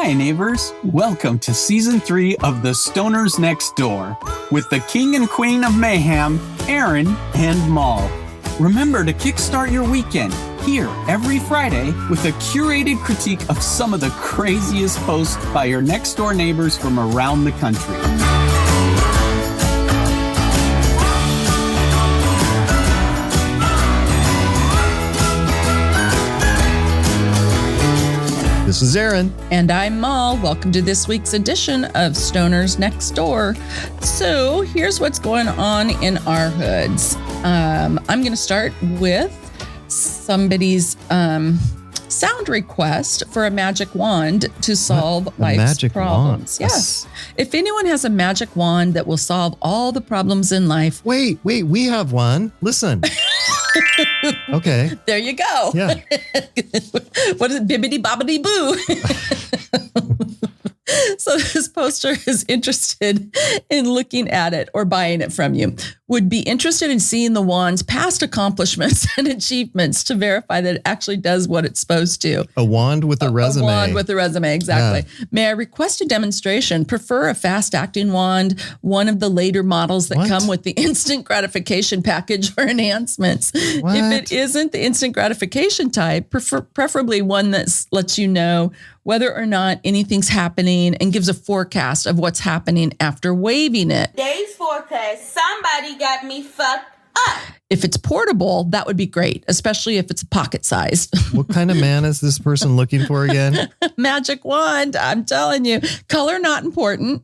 Hi, neighbors. Welcome to Season 3 of the Stoners Nextdoor with the King and Queen of Mayhem, Aaron and Mal. Remember to kickstart your weekend here every Friday with a curated critique of some of the craziest posts by your next-door neighbors from around the country. This is Aaron. And I'm Mal. Welcome to this week's edition of Stoners Nextdoor. So here's what's going on in our hoods. I'm going to start with somebody's sound request for a magic wand to solve life's problems. Yes. If anyone has a magic wand that will solve all the problems in life. Wait, we have one. Listen. Okay. There you go. Yeah. What is it? Bibbidi bobbidi boo. So this poster is interested in looking at it or buying it from you. Would be interested in seeing the wand's past accomplishments and achievements to verify that it actually does what it's supposed to. A wand with a resume. A wand with a resume, exactly. Yeah. May I request a demonstration? Prefer a fast-acting wand, one of the later models that come with the instant gratification package or enhancements. What? If it isn't the instant gratification type, preferably one that lets you know whether or not anything's happening and gives a forecast of what's happening after waving it. Day's forecast. Somebody got me fucked up. If it's portable, that would be great, especially if it's pocket sized. What kind of man is this person looking for again? Magic wand, I'm telling you. Color not important.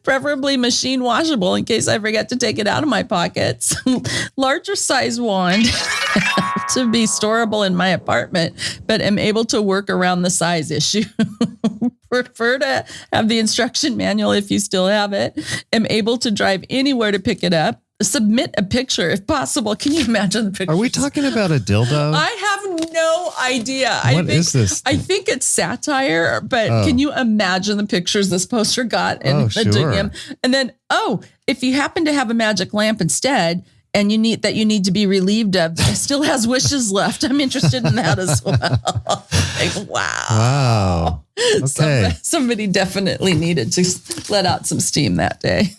Preferably machine washable in case I forget to take it out of my pockets. Larger size wand to be storable in my apartment, but am able to work around the size issue. Prefer to have the instruction manual if you still have it. Am able to drive anywhere to pick it up. Submit a picture if possible. Can you imagine the picture? Are we talking about a dildo? I have no idea. What is this? I think it's satire, but can you imagine the pictures this poster got in the DM? And then, if you happen to have a magic lamp instead, and you need to be relieved of, it still has wishes left. I'm interested in that as well. Like, wow. Okay. Somebody definitely needed to let out some steam that day.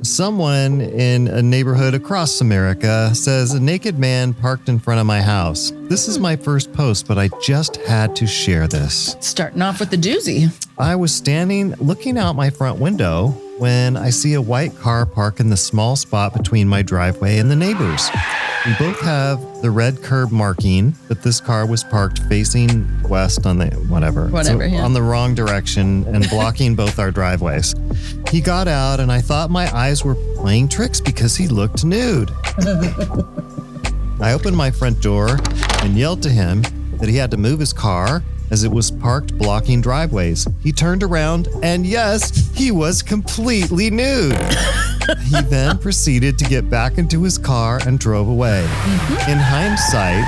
Someone in a neighborhood across America says a naked man parked in front of my house. This is my first post, but I just had to share this. Starting off with the doozy. I was standing looking out my front window when I see a white car park in the small spot between my driveway and the neighbors. We both have the red curb marking, but this car was parked facing west on the on the wrong direction and blocking both our driveways. He got out and I thought my eyes were playing tricks because he looked nude. I opened my front door and yelled to him that he had to move his car as it was parked blocking driveways. He turned around and yes, he was completely nude. He then proceeded to get back into his car and drove away. In hindsight,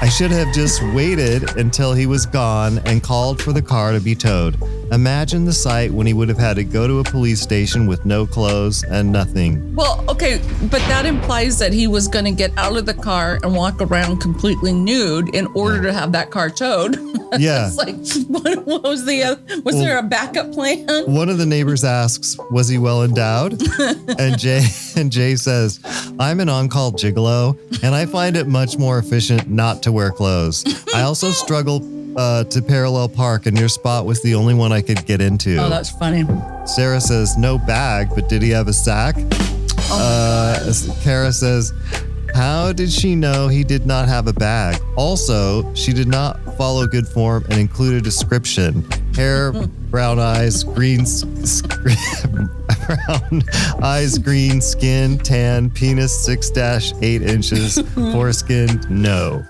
I should have just waited until he was gone and called for the car to be towed. Imagine the sight when he would have had to go to a police station with no clothes and nothing. Well, okay, but that implies that he was going to get out of the car and walk around completely nude in order to have that car towed. Yeah. It's like, what was there a backup plan? One of the neighbors asks, was he well endowed? And Jay says, I'm an on-call gigolo, and I find it much more efficient not to wear clothes. I also struggle to parallel park, and your spot was the only one I could get into. Oh, that's funny. Sarah says, no bag, but did he have a sack? Kara says, how did she know he did not have a bag? Also, she did not follow good form and include a description. Hair, brown eyes, green skin, tan, penis 6-8 inches, foreskin, no.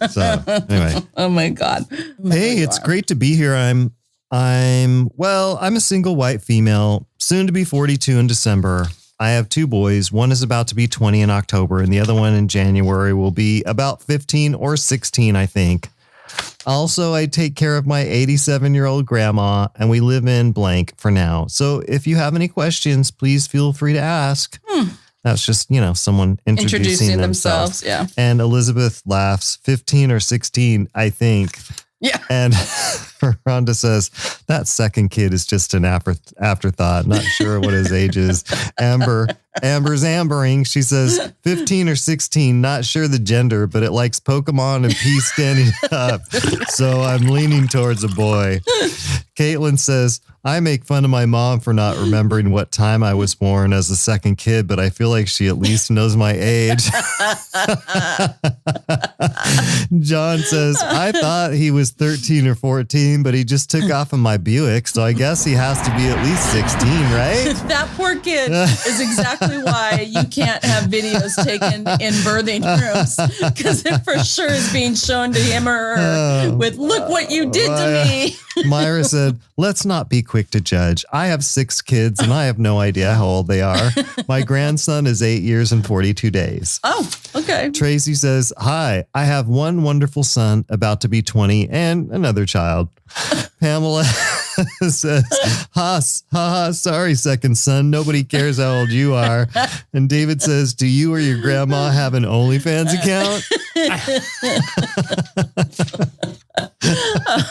So anyway. Oh my God. Hey, it's great to be here. I'm a single white female, soon to be 42 in December. I have two boys. One is about to be 20 in October, and the other one in January will be about 15 or 16, I think. Also, I take care of my 87-year-old grandma, and we live in blank for now. So if you have any questions, please feel free to ask. That's just, someone introducing themselves. Yeah. And Elizabeth laughs, 15 or 16, I think. Yeah. And Rhonda says, that second kid is just an afterthought. Not sure what his age is. Amber's ambering. She says 15 or 16. Not sure the gender, but it likes Pokemon and pee standing up. So I'm leaning towards a boy. Caitlin says, I make fun of my mom for not remembering what time I was born as a second kid, but I feel like she at least knows my age. John says, I thought he was 13 or 14, but he just took off in my Buick, so I guess he has to be at least 16, right? That poor kid is exactly why you can't have videos taken in birthing rooms, because it for sure is being shown to him or her with, look what you did to me. Myra said, let's not be quick to judge. I have 6 kids and I have no idea how old they are. My grandson is 8 years and 42 days. Oh, okay. Tracy says, hi, I have one wonderful son about to be 20 and another child. Pamela says, sorry, second son. Nobody cares how old you are. And David says, do you or your grandma have an OnlyFans account?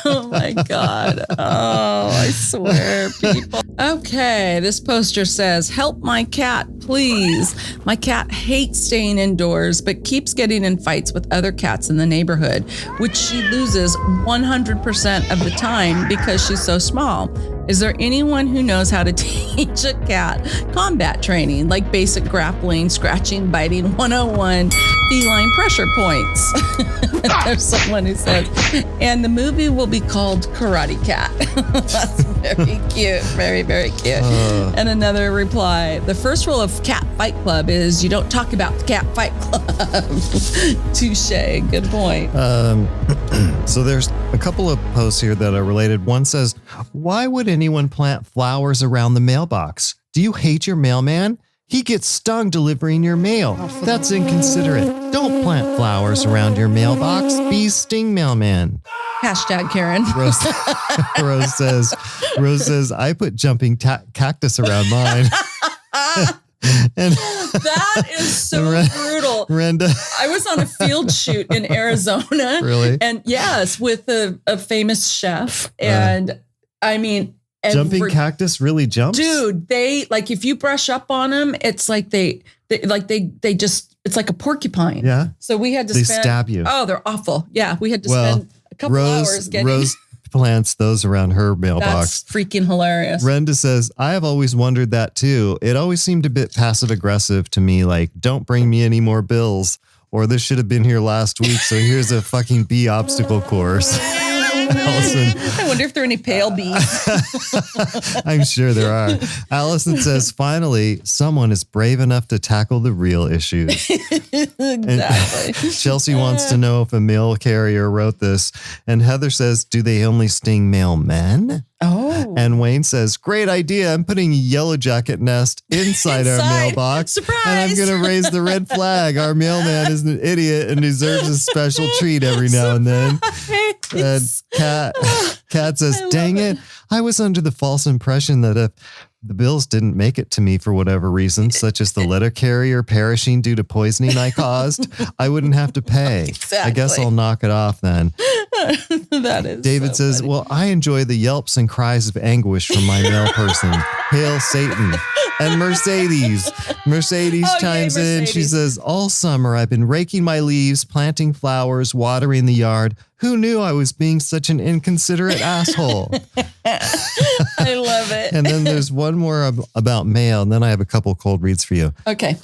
Oh my God. Oh, I swear, people. Okay, this poster says, help my cat, please. My cat hates staying indoors, but keeps getting in fights with other cats in the neighborhood, which she loses 100% of the time because she's so small. Is there anyone who knows how to teach a cat combat training, like basic grappling, scratching, biting 101, feline pressure points? There's someone who says, and the movie will be called Karate Cat. That's very cute. Very, very cute. And another reply, the first rule of Cat Fight Club is you don't talk about the Cat Fight Club. Touche. Good point. So there's a couple of posts here that are related. One says, why would anyone plant flowers around the mailbox? Do you hate your mailman? He gets stung delivering your mail. That's inconsiderate. Don't plant flowers around your mailbox. Bees sting mailman. Hashtag Karen. Rose says, I put jumping cactus around mine. And that is so brutal. Renda. I was on a field shoot in Arizona. Really? And yes, with a famous chef. And I mean, jumping cactus really jumps? Dude, they like, if you brush up on them, it's like they just, it's like a porcupine. Yeah. So we had to They stab you. Oh, they're awful. Yeah. We had to spend a couple hours getting. Rose plants those around her mailbox. That's freaking hilarious. Brenda says, I have always wondered that too. It always seemed a bit passive aggressive to me. Like, don't bring me any more bills, or this should have been here last week. So here's a fucking bee obstacle course. Allison, I wonder if there are any pale bees. I'm sure there are. Allison says, finally, someone is brave enough to tackle the real issues. Exactly. Chelsea wants to know if a mail carrier wrote this. And Heather says, do they only sting mailmen? Oh. And Wayne says, great idea. I'm putting a yellow jacket nest inside our mailbox. Surprise. And I'm going to raise the red flag. Our mailman is an idiot and deserves a special treat every now and then. And Kat says, dang it. I was under the false impression that if the bills didn't make it to me for whatever reason, such as the letter carrier perishing due to poisoning I caused, I wouldn't have to pay. Exactly. I guess I'll knock it off then. That is David says, funny. well, I enjoy the yelps and cries of anguish from my mail person. Hail Satan. And Mercedes chimes in. She says, all summer I've been raking my leaves, planting flowers, watering the yard. Who knew I was being such an inconsiderate asshole? I love it. And then there's one more about mail. And then I have a couple cold reads for you. Okay.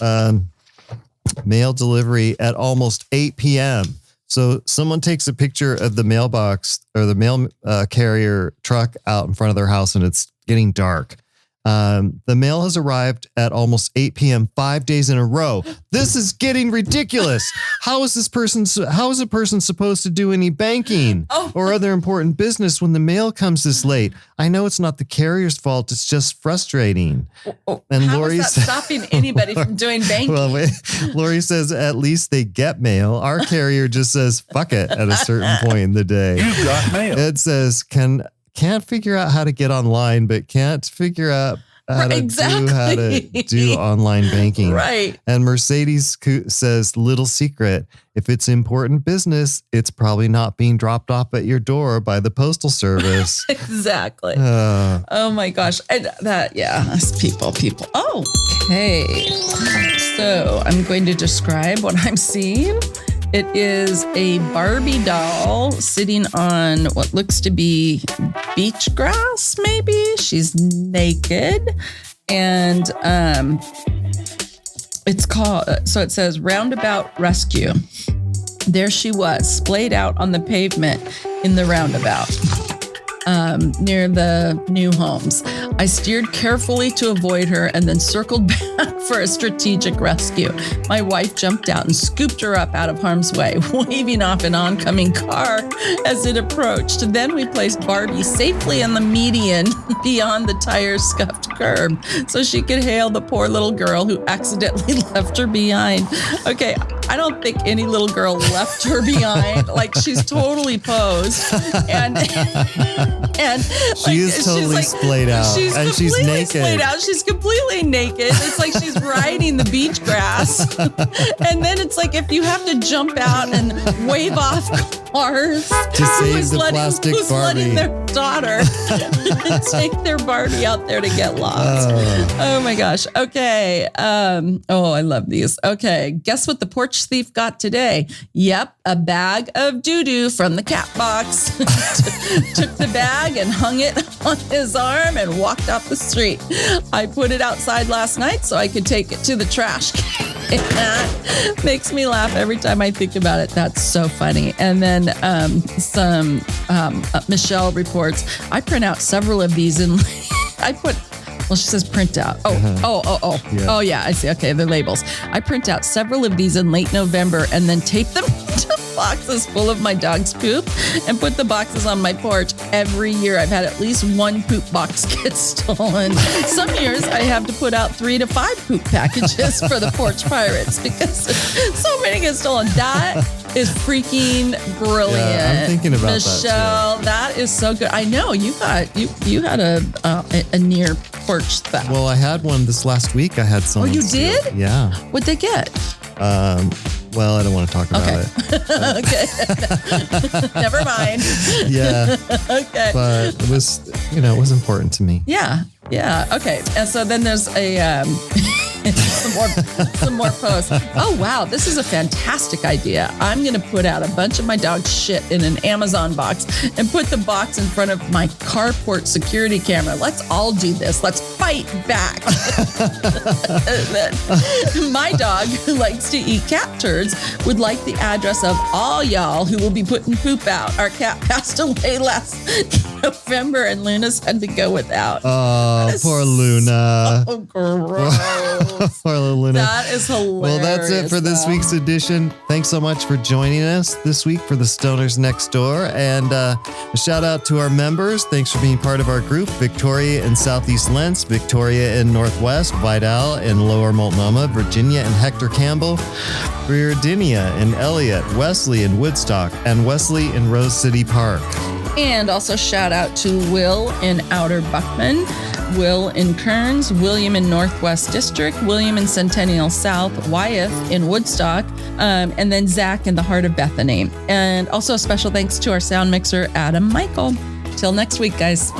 Mail delivery at almost 8 p.m. So someone takes a picture of the mailbox or the mail carrier truck out in front of their house and it's getting dark. The mail has arrived at almost 8 p.m. 5 days in a row. This is getting ridiculous. How is a person supposed to do any banking or other important business when the mail comes this late? I know it's not the carrier's fault. It's just frustrating. And how Lori is that stopping anybody from doing banking? Well, wait. Lori says at least they get mail. Our carrier just says fuck it at a certain point in the day. You got mail. It says can't figure out how to get online, but can't figure out how to do online banking. Right. And Mercedes says, little secret, if it's important business, it's probably not being dropped off at your door by the postal service. Exactly. Oh my gosh. And people. Okay. So I'm going to describe what I'm seeing. It is a Barbie doll sitting on what looks to be beach grass, maybe. She's naked. And it says Roundabout Rescue. There she was, splayed out on the pavement in the roundabout. Near the new homes. I steered carefully to avoid her and then circled back for a strategic rescue. My wife jumped out and scooped her up out of harm's way, waving off an oncoming car as it approached. Then we placed Barbie safely in the median beyond the tire-scuffed curb so she could hail the poor little girl who accidentally left her behind. Okay, I don't think any little girl left her behind. Like, she's totally posed. And she is totally splayed out. And she's naked. Splayed out. She's completely naked. It's like she's riding the beach grass. And then it's like if you have to jump out and wave off cars to save the plastic who's Barbie. Letting their daughter take their Barbie out there to get lost. Oh my gosh. Okay. I love these. Okay. Guess what the porch thief got today? Yep. A bag of doo-doo from the cat box. Took the bag and hung it on his arm and walked off the street. I put it outside last night so I could take it to the trash can. Makes me laugh every time I think about it. That's so funny. And then Michelle reports, I print out several of these and she says print out. Yeah. Oh, yeah, I see. Okay, they're labels. I print out several of these in late November and then tape them to boxes full of my dog's poop and put the boxes on my porch. Every year I've had at least one poop box get stolen. Some years I have to put out 3 to 5 poop packages for the porch pirates because so many get stolen. That is freaking brilliant. Yeah, I'm thinking about Michelle, that is so good. I know you had a near porch theft. Well, I had one this last week. I had someone. Oh, you did? Yeah. What'd they get? Well, I don't want to talk about it. Okay. Never mind. Yeah. Okay. But it was important to me. Yeah. Yeah. Okay. And so then there's a some more posts. Oh, wow. This is a fantastic idea. I'm going to put out a bunch of my dog's shit in an Amazon box and put the box in front of my carport security camera. Let's all do this. Let's fight back. My dog, who likes to eat cat turds, would like the address of all y'all who will be putting poop out. Our cat passed away last November and Luna's had to go without. Oh, poor Luna. Oh, gross. Poor little Luna. That is hilarious. Well, that's it for this week's edition. Thanks so much for joining us this week for the Stoners Nextdoor. And a shout out to our members. Thanks for being part of our group. Victoria in Southeast Lents, Victoria in Northwest, Vidal in Lower Multnomah, Virginia and Hector Campbell, Briardinia in Elliott, Wesley in Woodstock, and Wesley in Rose City Park. And also shout out to Will in Outer Buckman, Will in Kearns, William in Northwest District, William in Centennial South, Wyeth in Woodstock, and then Zach in the heart of Bethany. And also a special thanks to our sound mixer, Adam Michael. Till next week, guys.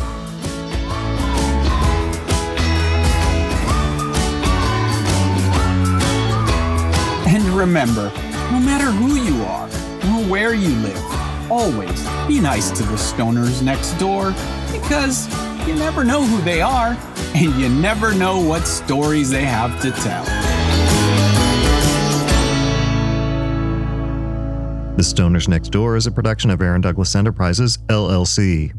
And remember, no matter who you are or where you live, always be nice to the Stoners next door, because you never know who they are and you never know what stories they have to tell. The Stoners Next Door is a production of Aaron Douglas Enterprises, LLC.